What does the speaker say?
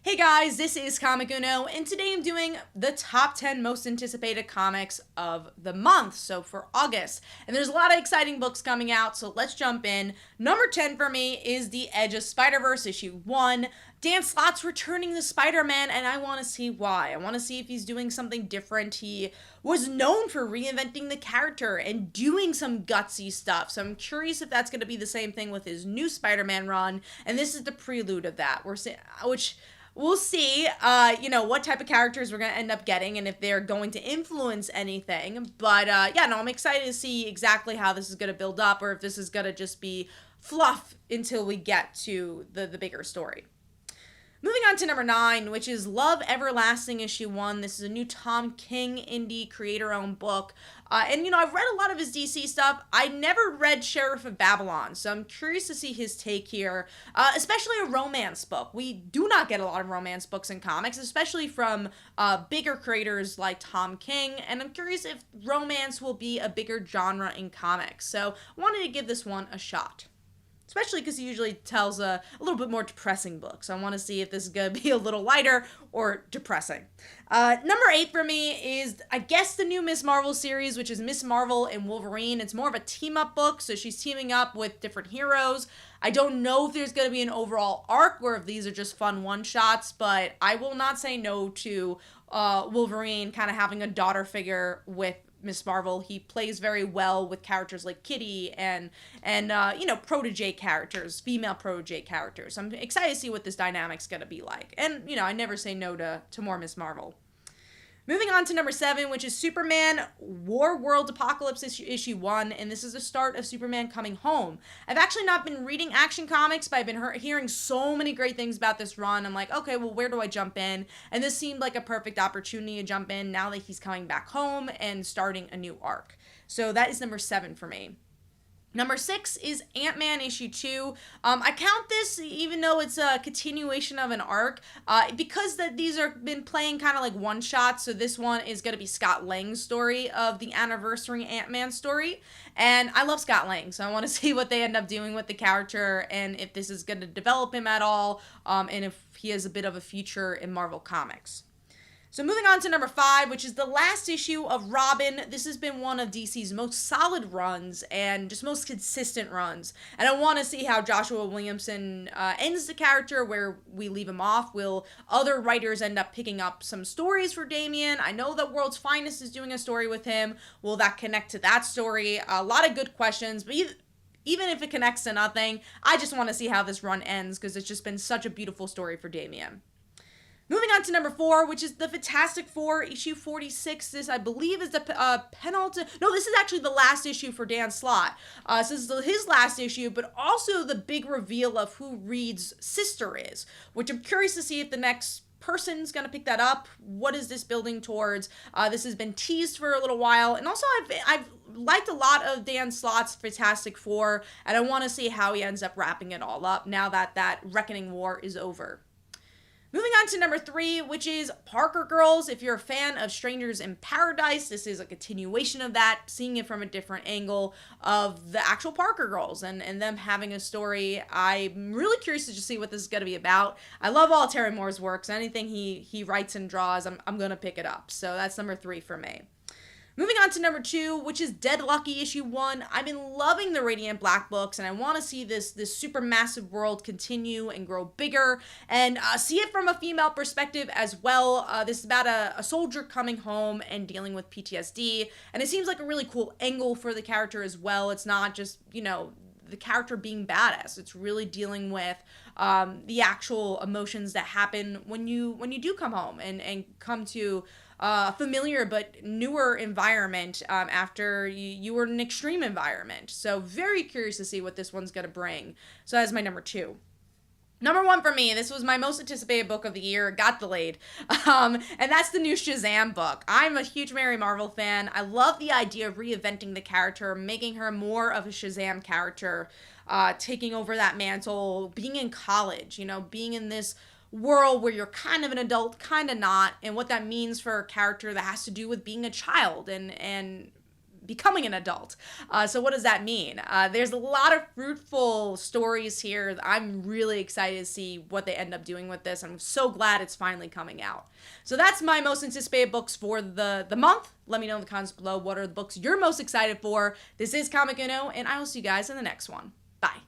Hey guys, this is Comic Uno, and today I'm doing the top 10 most anticipated comics of the month, so for August. And there's a lot of exciting books coming out, so let's jump in. Number 10 for me is The Edge of Spiderverse, issue 1. Dan Slott's returning to Spider-Man, and I want to see why. I want to see if he's doing something different. He was known for reinventing the character and doing some gutsy stuff, so I'm curious if that's going to be the same thing with his new Spider-Man run, and this is the prelude of that, which we'll see, what type of characters we're going to end up getting and if they're going to influence anything. But, I'm excited to see exactly how this is going to build up or if this is going to just be fluff until we get to the bigger story. Moving on to number 9, which is Love Everlasting issue 1. This is a new Tom King indie creator-owned book. I've read a lot of his DC stuff. I never read Sheriff of Babylon, so I'm curious to see his take here, especially a romance book. We do not get a lot of romance books in comics, especially from bigger creators like Tom King, and I'm curious if romance will be a bigger genre in comics. So I wanted to give this one a shot. Especially because he usually tells a little bit more depressing books. I want to see if this is going to be a little lighter or depressing. Number 8 for me is, I guess, the new Miss Marvel series, which is Miss Marvel and Wolverine. It's more of a team-up book, so she's teaming up with different heroes. I don't know if there's going to be an overall arc or if these are just fun one-shots, but I will not say no to Wolverine kind of having a daughter figure with Miss Marvel. He plays very well with characters like Kitty and protege characters, female protege characters. I'm excited to see what this dynamic's gonna be like. And, I never say no to more Miss Marvel. Moving on to number 7, which is Superman Warworld Apocalypse issue 1, and this is the start of Superman coming home. I've actually not been reading Action Comics, but I've been hearing so many great things about this run. I'm like, okay, well, where do I jump in? And this seemed like a perfect opportunity to jump in now that he's coming back home and starting a new arc. So that is number 7 for me. Number 6 is Ant-Man issue 2. I count this, even though it's a continuation of an arc, because these are been playing kind of like one-shots, so this one is going to be Scott Lang's story of the anniversary Ant-Man story, and I love Scott Lang, so I want to see what they end up doing with the character, and if this is going to develop him at all, and if he has a bit of a future in Marvel Comics. So moving on to number 5, which is the last issue of Robin. This has been one of DC's most solid runs and just most consistent runs. And I want to see how Joshua Williamson ends the character, where we leave him off. Will other writers end up picking up some stories for Damian? I know that World's Finest is doing a story with him. Will that connect to that story? A lot of good questions, but even if it connects to nothing, I just want to see how this run ends because it's just been such a beautiful story for Damian. Moving on to number 4, which is the Fantastic Four, issue 46. This, I believe, is the penultimate. No, this is actually the last issue for Dan Slott. So this is his last issue, but also the big reveal of who Reed's sister is, which I'm curious to see if the next person's going to pick that up. What is this building towards? This has been teased for a little while. And also, I've liked a lot of Dan Slott's Fantastic Four, and I want to see how he ends up wrapping it all up now that that Reckoning War is over. Moving on to number 3, which is Parker Girls. If you're a fan of Strangers in Paradise, this is a continuation of that, seeing it from a different angle of the actual Parker Girls and them having a story. I'm really curious to just see what this is going to be about. I love all Terry Moore's works. Anything he writes and draws, I'm going to pick it up. So that's number 3 for me. Moving on to number 2, which is Dead Lucky issue 1. I've been loving the Radiant Black books, and I want to see this super massive world continue and grow bigger, and see it from a female perspective as well. This is about a soldier coming home and dealing with PTSD, and it seems like a really cool angle for the character as well. It's not just, the character being badass. It's really dealing with the actual emotions that happen when you do come home and come to familiar but newer environment after you were in an extreme environment. So very curious to see what this one's going to bring. So that's my number 2. Number 1 for me, this was my most anticipated book of the year, got delayed, and that's the new Shazam book. I'm a huge Mary Marvel fan. I love the idea of reinventing the character, making her more of a Shazam character, taking over that mantle, being in college, being in this world where you're kind of an adult, kind of not, and what that means for a character that has to do with being a child and becoming an adult. So what does that mean? There's a lot of fruitful stories here. I'm really excited to see what they end up doing with this. I'm so glad it's finally coming out. So that's my most anticipated books for the month. Let me know in the comments below what are the books you're most excited for. This is Comic Uno, and I will see you guys in the next one. Bye.